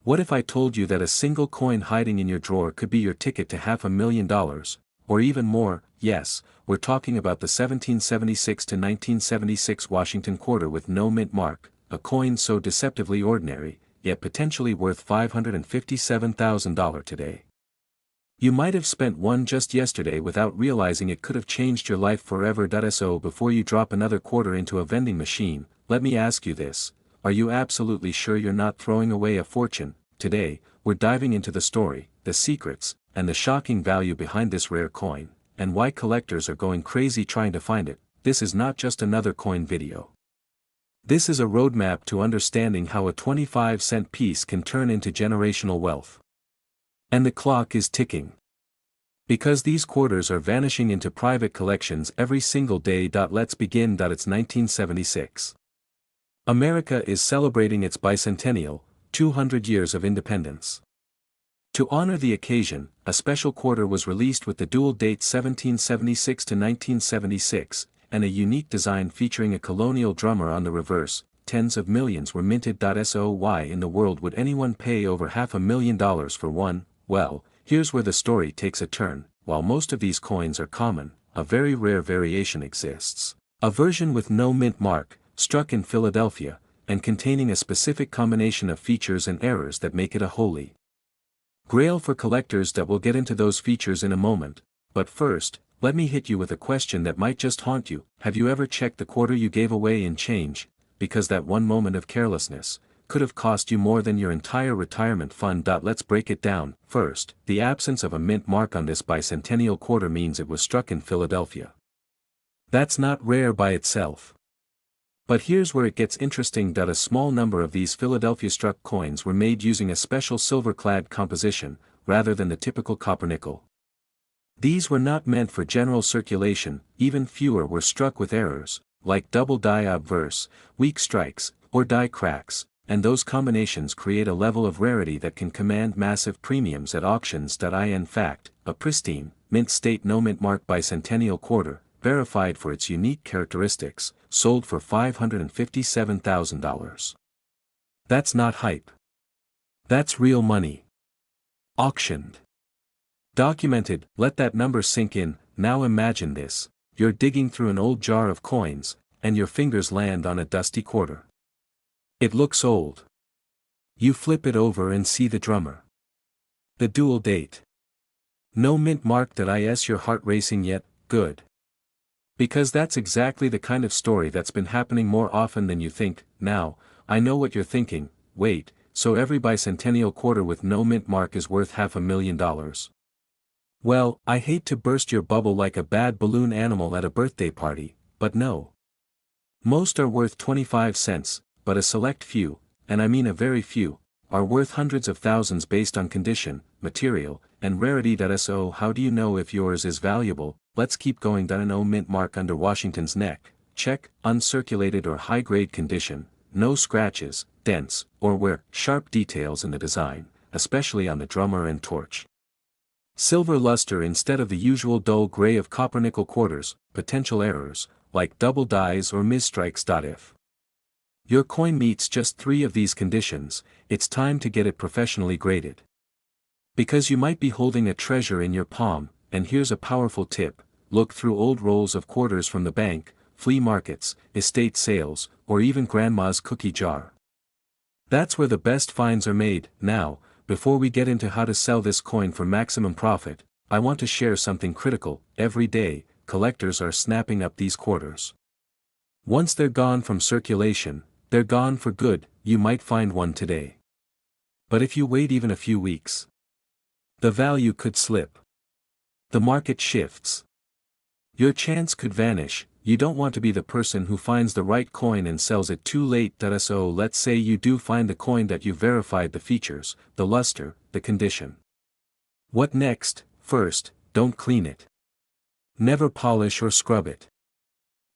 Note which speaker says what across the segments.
Speaker 1: What if I told you that a single coin hiding in your drawer could be your ticket to $500,000, or even more? Yes, we're talking about the 1776 to 1976 Washington quarter with no mint mark, a coin so deceptively ordinary, yet potentially worth $557,000 today. You might have spent one just yesterday without realizing it could have changed your life forever. So before you drop another quarter into a vending machine, let me ask you this: are you absolutely sure you're not throwing away a fortune? Today, we're diving into the story, the secrets, and the shocking value behind this rare coin, and why collectors are going crazy trying to find it. This is not just another coin video. This is a roadmap to understanding how a 25-cent piece can turn into generational wealth. And the clock is ticking. Because these quarters are vanishing into private collections every single day. Let's begin. It's 1976. America is celebrating its bicentennial, 200 years of independence. To honor the occasion, a special quarter was released with the dual date 1776 to 1976, and a unique design featuring a colonial drummer on the reverse. Tens of millions were minted. So why in the world would anyone pay over $500,000 for one? Well, here's where the story takes a turn. While most of these coins are common, a very rare variation exists. A version with no mint mark, struck in Philadelphia, and containing a specific combination of features and errors that make it a holy grail for collectors. We'll get into those features in a moment, but first, let me hit you with a question that might just haunt you. Have you ever checked the quarter you gave away in change? Because that one moment of carelessness could have cost you more than your entire retirement fund. Let's break it down. First, the absence of a mint mark on this bicentennial quarter means it was struck in Philadelphia. That's not rare by itself. But here's where it gets interesting. A small number of these Philadelphia-struck coins were made using a special silver-clad composition, rather than the typical copper nickel. These were not meant for general circulation. Even fewer were struck with errors, like double die obverse, weak strikes, or die cracks, and those combinations create a level of rarity that can command massive premiums at auctions. In fact, a pristine, mint state no mint mark bicentennial quarter, verified for its unique characteristics, sold for $557,000. That's not hype. That's real money. Auctioned. Documented. Let that number sink in. Now imagine this: you're digging through an old jar of coins, and your fingers land on a dusty quarter. It looks old. You flip it over and see the drummer. The dual date. No mint mark. Is your heart racing yet? Good. Because that's exactly the kind of story that's been happening more often than you think. Now, I know what you're thinking. Wait, so every bicentennial quarter with no mint mark is worth $500,000? Well, I hate to burst your bubble like a bad balloon animal at a birthday party, but no. Most are worth 25 cents, but a select few, and I mean a very few, are worth hundreds of thousands based on condition, material, and rarity. So how do you know if yours is valuable? Let's keep going. No mint mark under Washington's neck. Check. Uncirculated or high-grade condition. No scratches, dents, or wear. Sharp details in the design, especially on the drummer and torch. Silver luster instead of the usual dull gray of copper nickel quarters. Potential errors, like double dies or misstrikes. If your coin meets just 3 of these conditions, it's time to get it professionally graded. Because you might be holding a treasure in your palm. And here's a powerful tip: look through old rolls of quarters from the bank, flea markets, estate sales, or even grandma's cookie jar. That's where the best finds are made. Now, before we get into how to sell this coin for maximum profit, I want to share something critical. Every day, collectors are snapping up these quarters. Once they're gone from circulation, they're gone for good. You might find one today. But if you wait even a few weeks, the value could slip. The market shifts. Your chance could vanish. You don't want to be the person who finds the right coin and sells it too late. So let's say you do find the coin that you verified the features, the luster, the condition. What next? First, don't clean it. Never polish or scrub it.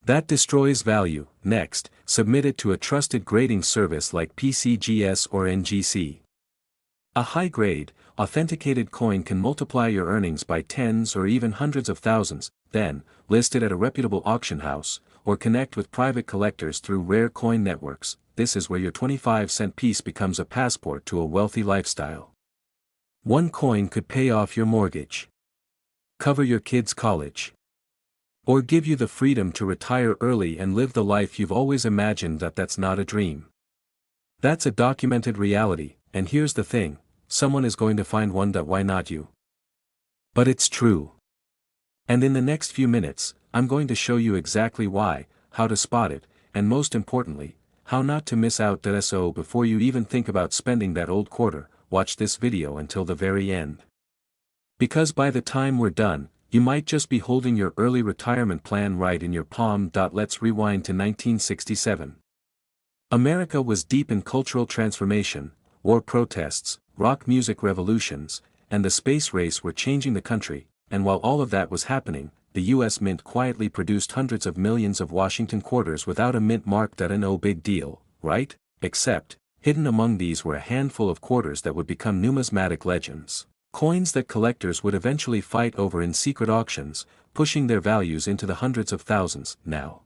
Speaker 1: That destroys value. Next, submit it to a trusted grading service like PCGS or NGC. A high-grade, authenticated coin can multiply your earnings by tens or even hundreds of thousands. Then, list it at a reputable auction house, or connect with private collectors through rare coin networks. This is where your 25-cent piece becomes a passport to a wealthy lifestyle. One coin could pay off your mortgage, cover your kids' college, or give you the freedom to retire early and live the life you've always imagined. That's not a dream. That's a documented reality, and here's the thing, someone is going to find one. Why not you? But it's true. And in the next few minutes, I'm going to show you exactly why, how to spot it, and most importantly, how not to miss out. So before you even think about spending that old quarter, watch this video until the very end. Because by the time we're done, you might just be holding your early retirement plan right in your palm. Let's rewind to 1967. America was deep in cultural transformation, war protests, rock music revolutions, and the space race were changing the country, and while all of that was happening, the US Mint quietly produced hundreds of millions of Washington quarters without a mint mark. No big deal, right? Except, hidden among these were a handful of quarters that would become numismatic legends. Coins that collectors would eventually fight over in secret auctions, pushing their values into the hundreds of thousands. Now,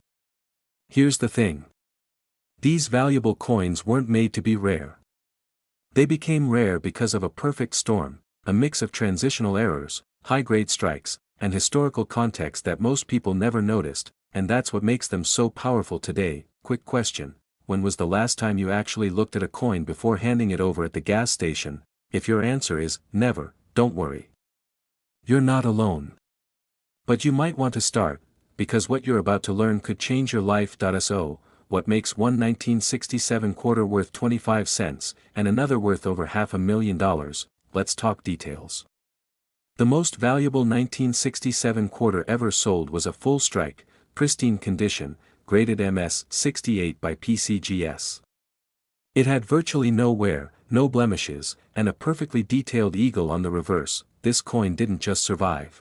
Speaker 1: here's the thing. These valuable coins weren't made to be rare. They became rare because of a perfect storm, a mix of transitional errors, high-grade strikes, and historical context that most people never noticed, and that's what makes them so powerful today. Quick question, when was the last time you actually looked at a coin before handing it over at the gas station? If your answer is, never, don't worry. You're not alone. But you might want to start, because what you're about to learn could change your life. So, what makes one 1967 quarter worth 25 cents, and another worth over $500,000, let's talk details. The most valuable 1967 quarter ever sold was a full strike, pristine condition, graded MS 68 by PCGS. It had virtually no wear, no blemishes, and a perfectly detailed eagle on the reverse. This coin didn't just survive.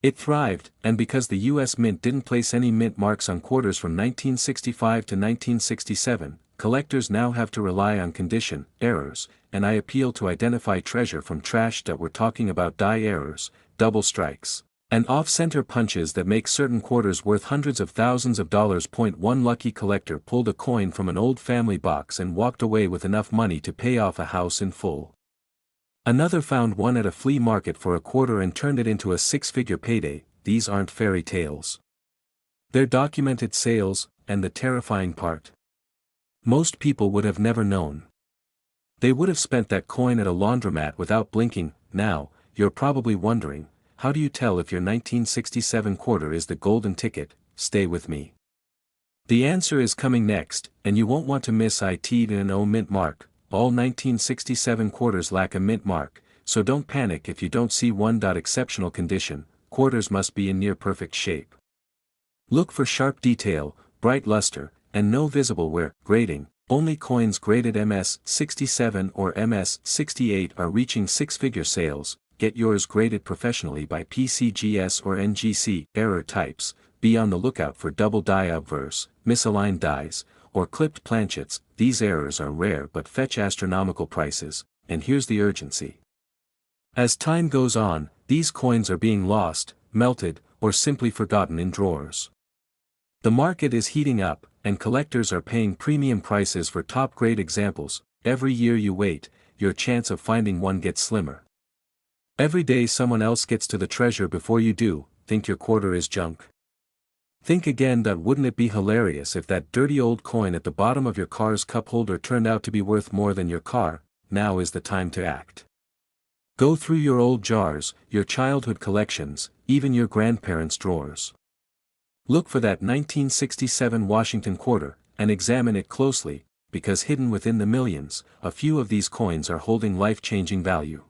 Speaker 1: It thrived, and because the US Mint didn't place any mint marks on quarters from 1965 to 1967, collectors now have to rely on condition, errors, and I appeal to identify treasure from trash. We're talking about die errors, double strikes, and off-center punches that make certain quarters worth hundreds of thousands of dollars. One lucky collector pulled a coin from an old family box and walked away with enough money to pay off a house in full. Another found one at a flea market for a quarter and turned it into a six-figure payday. These aren't fairy tales. They're documented sales, and the terrifying part, most people would have never known. They would have spent that coin at a laundromat without blinking. Now, you're probably wondering, how do you tell if your 1967 quarter is the golden ticket? Stay with me. The answer is coming next, and you won't want to miss it. No mint mark. All 1967 quarters lack a mint mark, so don't panic if you don't see one. Exceptional condition, quarters must be in near perfect shape. Look for sharp detail, bright luster, and no visible wear. Grading, only coins graded MS 67 or MS 68 are reaching six-figure sales. Get yours graded professionally by PCGS or NGC. Error types, be on the lookout for double die obverse, misaligned dies, or clipped planchets. These errors are rare but fetch astronomical prices, and here's the urgency. As time goes on, these coins are being lost, melted, or simply forgotten in drawers. The market is heating up, and collectors are paying premium prices for top-grade examples. Every year you wait, your chance of finding one gets slimmer. Every day someone else gets to the treasure before you do. Think your quarter is junk? Think again. Wouldn't it be hilarious if that dirty old coin at the bottom of your car's cup holder turned out to be worth more than your car? Now is the time to act. Go through your old jars, your childhood collections, even your grandparents' drawers. Look for that 1967 Washington quarter, and examine it closely, because hidden within the millions, a few of these coins are holding life-changing value.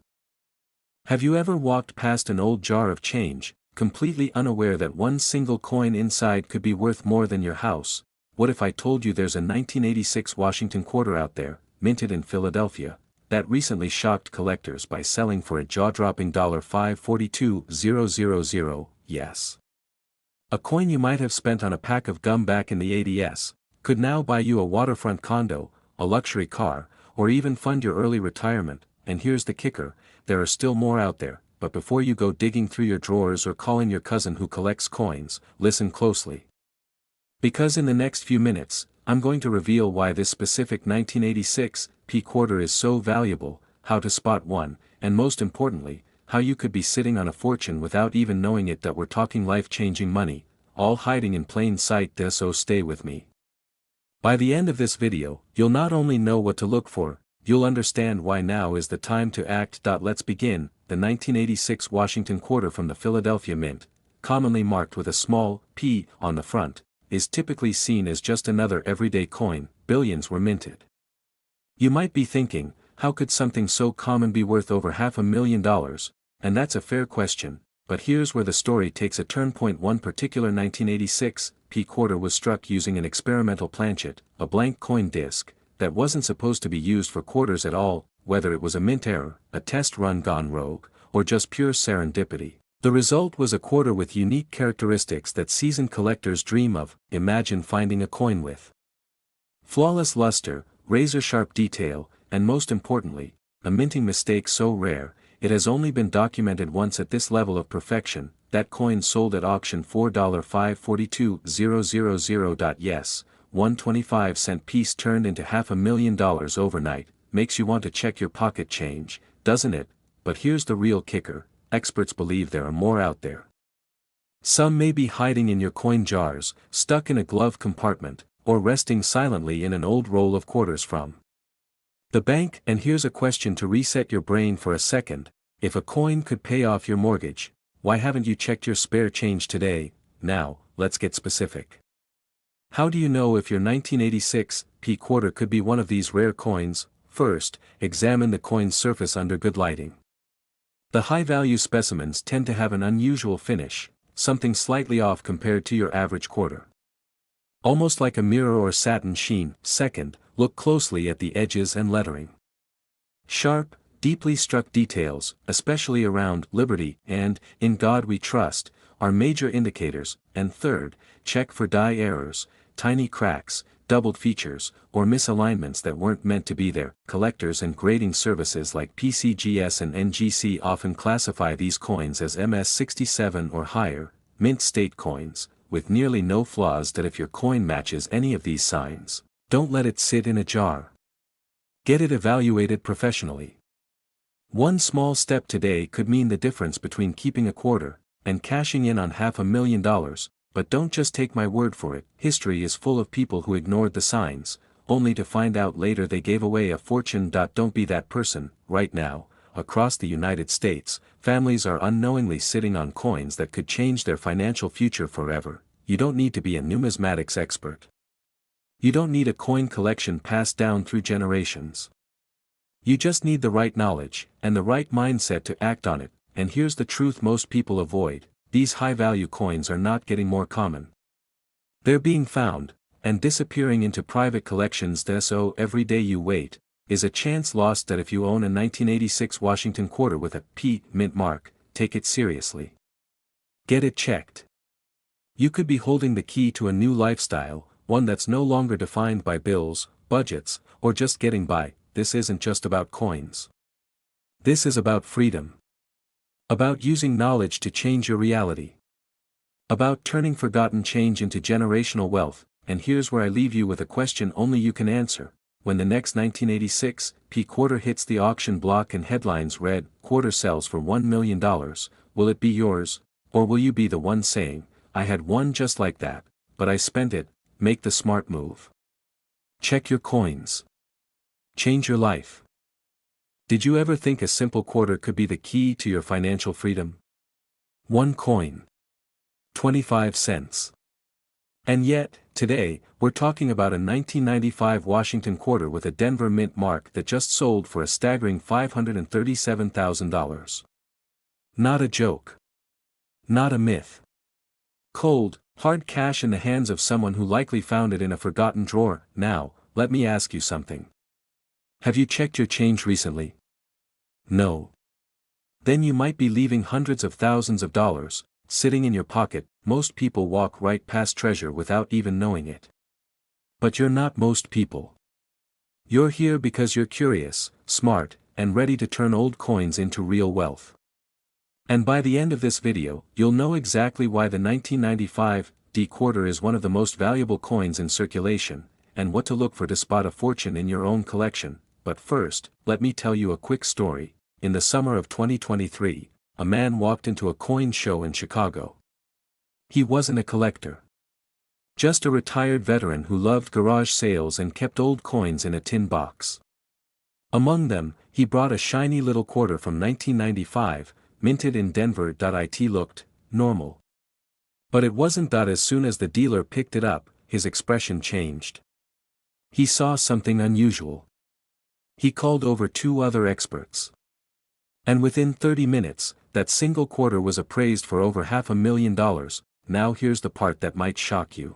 Speaker 1: Have you ever walked past an old jar of change, completely unaware that one single coin inside could be worth more than your house? What if I told you there's a 1986 Washington quarter out there, minted in Philadelphia, that recently shocked collectors by selling for a jaw-dropping $542,000? Yes. A coin you might have spent on a pack of gum back in the 80s, could now buy you a waterfront condo, a luxury car, or even fund your early retirement. And here's the kicker, there are still more out there. But before you go digging through your drawers or calling your cousin who collects coins, listen closely. Because in the next few minutes, I'm going to reveal why this specific 1986 P quarter is so valuable, how to spot one, and most importantly, how you could be sitting on a fortune without even knowing it. That we're talking life-changing money, all hiding in plain sight. So stay with me. By the end of this video, you'll not only know what to look for, you'll understand why now is the time to act. Let's begin. The 1986 Washington quarter from the Philadelphia Mint, commonly marked with a small p on the front, is typically seen as just another everyday coin. Billions were minted. You might be thinking, how could something so common be worth over $500,000? And that's a fair question, but here's where the story takes a turn. One particular 1986 P quarter was struck using an experimental planchet, a blank coin disc, that wasn't supposed to be used for quarters at all. Whether it was a mint error, a test run gone rogue, or just pure serendipity, the result was a quarter with unique characteristics that seasoned collectors dream of. Imagine finding a coin with flawless luster, razor-sharp detail, and most importantly, a minting mistake so rare, it has only been documented once at this level of perfection. That coin sold at auction $4,542,000. Yes, one 25-cent piece turned into $500,000 overnight. Makes you want to check your pocket change, doesn't it? But here's the real kicker, experts believe there are more out there. Some may be hiding in your coin jars, stuck in a glove compartment, or resting silently in an old roll of quarters from the bank. And here's a question to reset your brain for a second: if a coin could pay off your mortgage, why haven't you checked your spare change today? Now, let's get specific. How do you know if your 1986 P quarter could be one of these rare coins? First, examine the coin's surface under good lighting. The high-value specimens tend to have an unusual finish, something slightly off compared to your average quarter, almost like a mirror or satin sheen. Second, look closely at the edges and lettering. Sharp, deeply struck details, especially around "Liberty" and "In God We Trust," are major indicators. And third, check for die errors, tiny cracks, doubled features, or misalignments that weren't meant to be there. Collectors and grading services like PCGS and NGC often classify these coins as MS67 or higher, mint state coins, with nearly no flaws. That if your coin matches any of these signs, don't let it sit in a jar. Get it evaluated professionally. One small step today could mean the difference between keeping a quarter and cashing in on $500,000. But don't just take my word for it. History is full of people who ignored the signs, only to find out later they gave away a fortune. Don't be that person. Right now, across the United States, families are unknowingly sitting on coins that could change their financial future forever. You don't need to be a numismatics expert. You don't need a coin collection passed down through generations. You just need the right knowledge, and the right mindset to act on it. And here's the truth most people avoid: these high-value coins are not getting more common. They're being found, and disappearing into private collections. So every day you wait is a chance lost. That if you own a 1986 Washington quarter with a P mint mark, take it seriously. Get it checked. You could be holding the key to a new lifestyle, one that's no longer defined by bills, budgets, or just getting by. This isn't just about coins. This is about freedom. About using knowledge to change your reality. About turning forgotten change into generational wealth. And here's where I leave you with a question only you can answer. When the next 1986 P quarter hits the auction block and headlines read, "Quarter sells for $1 million, will it be yours? Or will you be the one saying, 'I had one just like that, but I spent it'?" Make the smart move. Check your coins. Change your life. Did you ever think a simple quarter could be the key to your financial freedom? One coin. 25 cents. And yet, today, we're talking about a 1995 Washington quarter with a Denver mint mark that just sold for a staggering $537,000. Not a joke. Not a myth. Cold, hard cash in the hands of someone who likely found it in a forgotten drawer. Now, let me ask you something. Have you checked your change recently? No. Then you might be leaving hundreds of thousands of dollars sitting in your pocket. Most people walk right past treasure without even knowing it. But you're not most people. You're here because you're curious, smart, and ready to turn old coins into real wealth. And by the end of this video, you'll know exactly why the 1995 quarter is one of the most valuable coins in circulation, and what to look for to spot a fortune in your own collection. But first, let me tell you a quick story. In the summer of 2023, a man walked into a coin show in Chicago. He wasn't a collector. Just a retired veteran who loved garage sales and kept old coins in a tin box. Among them, he brought a shiny little quarter from 1995, minted in Denver. It looked normal. But it wasn't. As soon as the dealer picked it up, his expression changed. He saw something unusual. He called over 2 other experts. And within 30 minutes, that single quarter was appraised for over $500,000. Now here's the part that might shock you.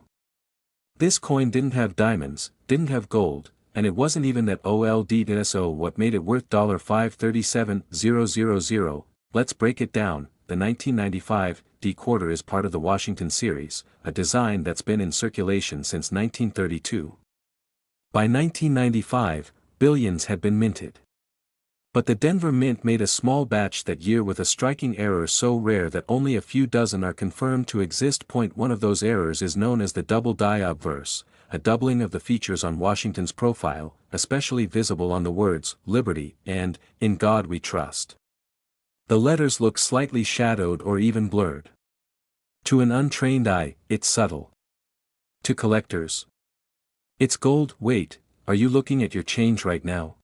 Speaker 1: This coin didn't have diamonds, didn't have gold, and it wasn't even that old. So what made it worth $537,000? Let's break it down. The 1995 quarter is part of the Washington series, a design that's been in circulation since 1932. By 1995, billions had been minted. But the Denver Mint made a small batch that year with a striking error so rare that only a few dozen are confirmed to exist. One of those errors is known as the double die obverse, a doubling of the features on Washington's profile, especially visible on the words, Liberty, and, In God We Trust. The letters look slightly shadowed or even blurred. To an untrained eye, it's subtle. To collectors, it's gold. Wait, are you looking at your change right now?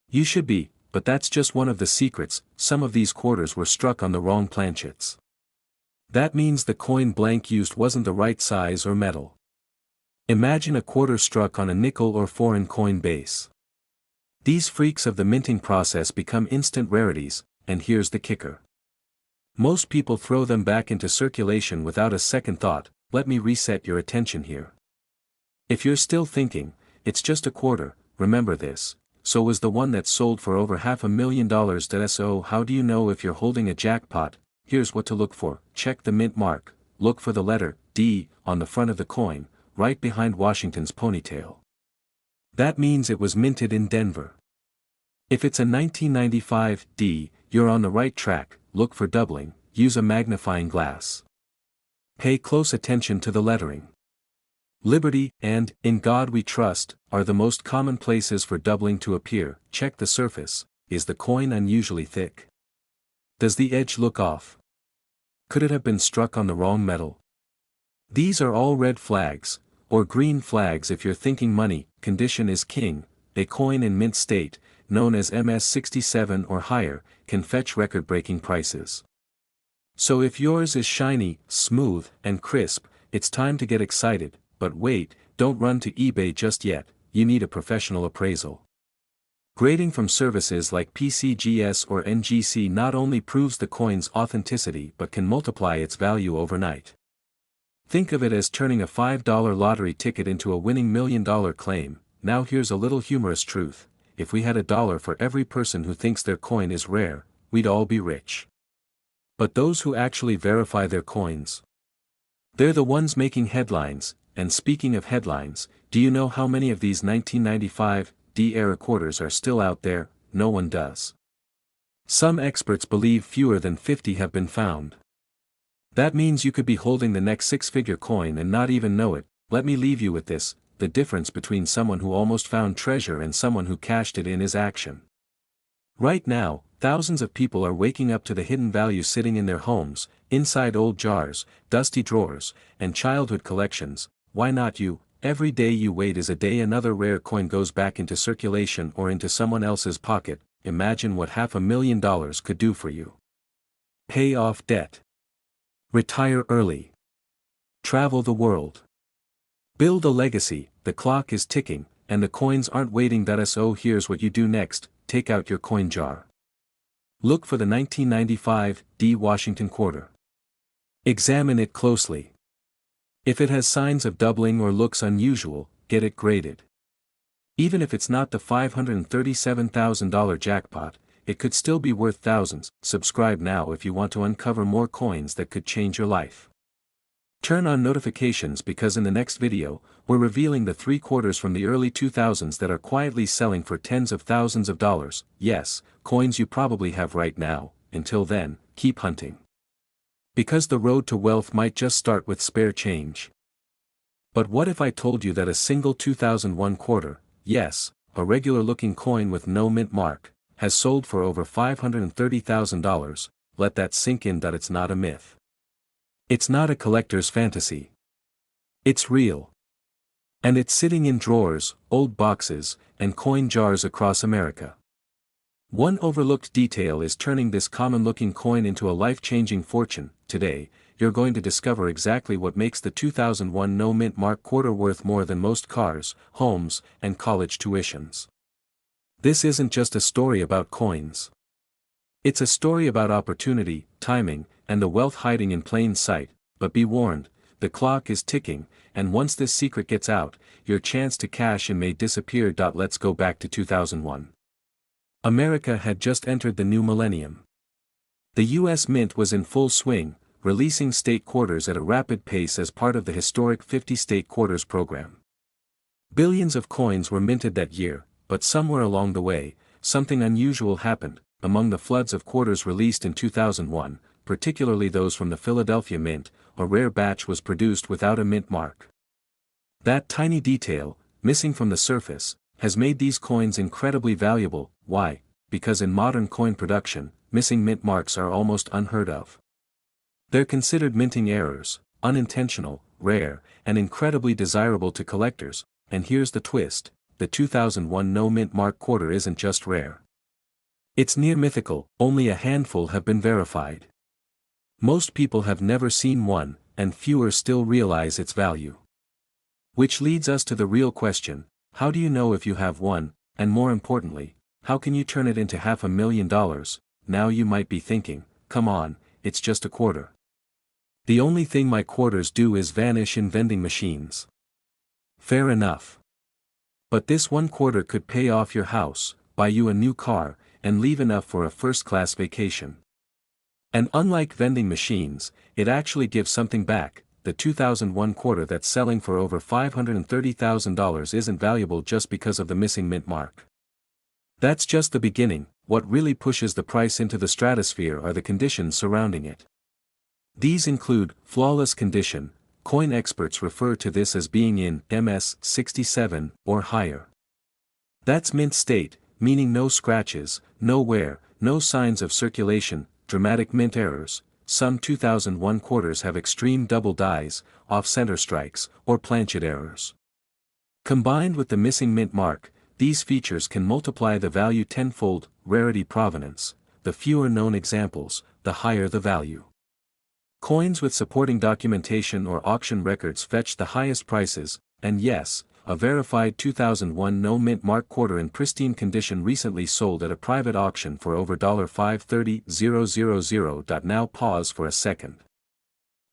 Speaker 1: You should be, but that's just one of the secrets. Some of these quarters were struck on the wrong planchets. That means the coin blank used wasn't the right size or metal. Imagine a quarter struck on a nickel or foreign coin base. These freaks of the minting process become instant rarities, and here's the kicker. Most people throw them back into circulation without a second thought. Let me reset your attention here. If you're still thinking, it's just a quarter, remember this, so was the one that sold for over $500,000. So how do you know if you're holding a jackpot? Here's what to look for. Check the mint mark. Look for the letter D on the front of the coin, right behind Washington's ponytail. That means it was minted in Denver. If it's a 1995 D, you're on the right track. Look for doubling. Use a magnifying glass. Pay close attention to the lettering. Liberty and In God We Trust are the most common places for doubling to appear. Check the surface. Is the coin unusually thick? Does the edge look off? Could it have been struck on the wrong metal? These are all red flags, or green flags if you're thinking money. Condition is king. A coin in mint state, known as MS-67 or higher, can fetch record-breaking prices. So if yours is shiny, smooth, and crisp, it's time to get excited. But wait, don't run to eBay just yet. You need a professional appraisal. Grading from services like PCGS or NGC not only proves the coin's authenticity but can multiply its value overnight. Think of it as turning a $5 lottery ticket into a winning $1 million claim. Now here's a little humorous truth. If we had $1 for every person who thinks their coin is rare, we'd all be rich. But those who actually verify their coins, they're the ones making headlines. And speaking of headlines, do you know how many of these 1995 D-era quarters are still out there? No one does. Some experts believe fewer than 50 have been found. That means you could be holding the next 6-figure coin and not even know it. Let me leave you with this. The difference between someone who almost found treasure and someone who cashed it in is action. Right now, thousands of people are waking up to the hidden value sitting in their homes, inside old jars, dusty drawers, and childhood collections. Why not you? Every day you wait is a day another rare coin goes back into circulation or into someone else's pocket. Imagine what $500,000 could do for you. Pay off debt. Retire early. Travel the world. Build a legacy. The clock is ticking, and the coins aren't waiting. So here's what you do next. Take out your coin jar. Look for the 1995 D Washington quarter. Examine it closely. If it has signs of doubling or looks unusual, get it graded. Even if it's not the $537,000 jackpot, it could still be worth thousands. Subscribe now if you want to uncover more coins that could change your life. Turn on notifications because in the next video, we're revealing the 3 quarters from the early 2000s that are quietly selling for tens of thousands of dollars. Yes, coins you probably have right now. Until then, keep hunting. Because the road to wealth might just start with spare change. But what if I told you that a single 2001 quarter, yes, a regular-looking coin with no mint mark, has sold for over $530,000, let that sink in that it's not a myth. It's not a collector's fantasy. It's real. And it's sitting in drawers, old boxes, and coin jars across America. One overlooked detail is turning this common-looking coin into a life-changing fortune. Today, you're going to discover exactly what makes the 2001 no-mint mark quarter worth more than most cars, homes, and college tuitions. This isn't just a story about coins. It's a story about opportunity, timing, and the wealth hiding in plain sight, but be warned, the clock is ticking, and once this secret gets out, your chance to cash in may disappear. Let's go back to 2001. America had just entered the new millennium. The U.S. Mint was in full swing, releasing state quarters at a rapid pace as part of the historic 50-state quarters program. Billions of coins were minted that year, but somewhere along the way, something unusual happened. Among the floods of quarters released in 2001, particularly those from the Philadelphia Mint, a rare batch was produced without a mint mark. That tiny detail, missing from the surface, has made these coins incredibly valuable. Why? Because in modern coin production, missing mint marks are almost unheard of. They're considered minting errors, unintentional, rare, and incredibly desirable to collectors. And here's the twist, the 2001 no mint mark quarter isn't just rare. It's near mythical, only a handful have been verified. Most people have never seen one, and fewer still realize its value. Which leads us to the real question, how do you know if you have one, and more importantly, how can you turn it into $500,000? Now you might be thinking, come on, it's just a quarter. The only thing my quarters do is vanish in vending machines. Fair enough. But this one quarter could pay off your house, buy you a new car, and leave enough for a first-class vacation. And unlike vending machines, it actually gives something back. The 2001 quarter that's selling for over $530,000 isn't valuable just because of the missing mint mark. That's just the beginning. What really pushes the price into the stratosphere are the conditions surrounding it. These include flawless condition. Coin experts refer to this as being in MS 67 or higher. That's mint state, meaning no scratches, no wear, no signs of circulation, dramatic mint errors. Some 2001 quarters have extreme double dies, off-center strikes, or planchet errors. Combined with the missing mint mark, these features can multiply the value tenfold. Rarity provenance. The fewer known examples, the higher the value. Coins with supporting documentation or auction records fetch the highest prices, and yes, a verified 2001 no mint mark quarter in pristine condition recently sold at a private auction for over $530,000. Now pause for a second.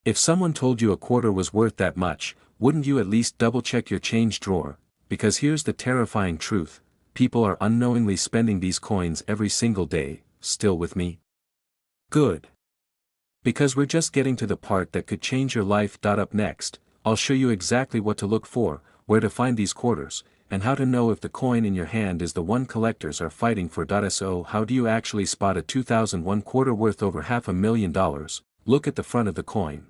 Speaker 1: If someone told you a quarter was worth that much, wouldn't you at least double-check your change drawer? Because here's the terrifying truth, people are unknowingly spending these coins every single day. Still with me? Good. Because we're just getting to the part that could change your life. Up next, I'll show you exactly what to look for, where to find these quarters, and how to know if the coin in your hand is the one collectors are fighting for. So how do you actually spot a 2001 quarter worth over $500,000? Look at the front of the coin.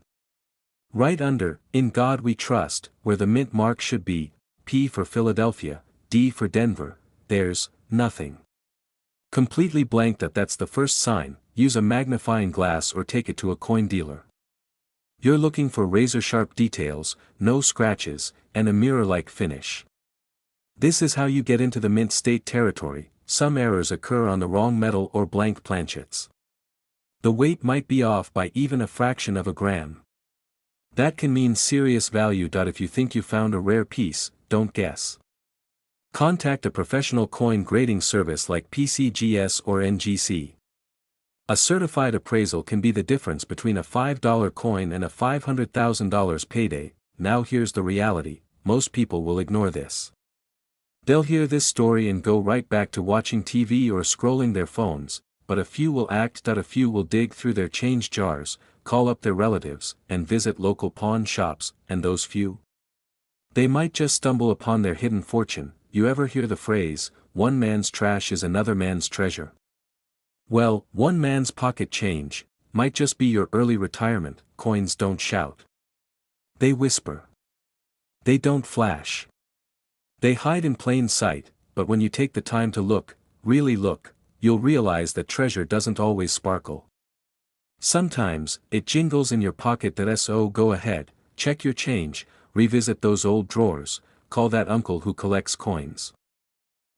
Speaker 1: Right under, "In God We Trust," where the mint mark should be, P for Philadelphia, D for Denver, there's nothing. Completely blank. That's the first sign. Use a magnifying glass or take it to a coin dealer. You're looking for razor-sharp details, no scratches, and a mirror-like finish. This is how you get into the mint state territory. Some errors occur on the wrong metal or blank planchets. The weight might be off by even a fraction of a gram. That can mean serious value. If you think you found a rare piece, don't guess. Contact a professional coin grading service like PCGS or NGC. A certified appraisal can be the difference between a $5 coin and a $500,000 payday. Now here's the reality, most people will ignore this. They'll hear this story and go right back to watching TV or scrolling their phones, but a few will act. A few will dig through their change jars, call up their relatives, and visit local pawn shops. And those few? They might just stumble upon their hidden fortune. You ever hear the phrase, "One man's trash is another man's treasure"? Well, one man's pocket change, might just be your early retirement. Coins don't shout. They whisper. They don't flash. They hide in plain sight, but when you take the time to look, really look, you'll realize that treasure doesn't always sparkle. Sometimes, it jingles in your pocket. So go ahead, check your change, revisit those old drawers, call that uncle who collects coins.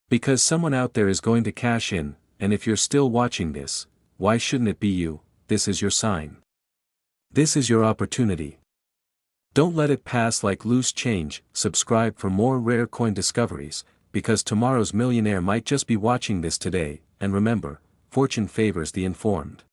Speaker 1: Because someone out there is going to cash in, and if you're still watching this, why shouldn't it be you? This is your sign. This is your opportunity. Don't let it pass like loose change. Subscribe for more rare coin discoveries, because tomorrow's millionaire might just be watching this today, and remember, fortune favors the informed.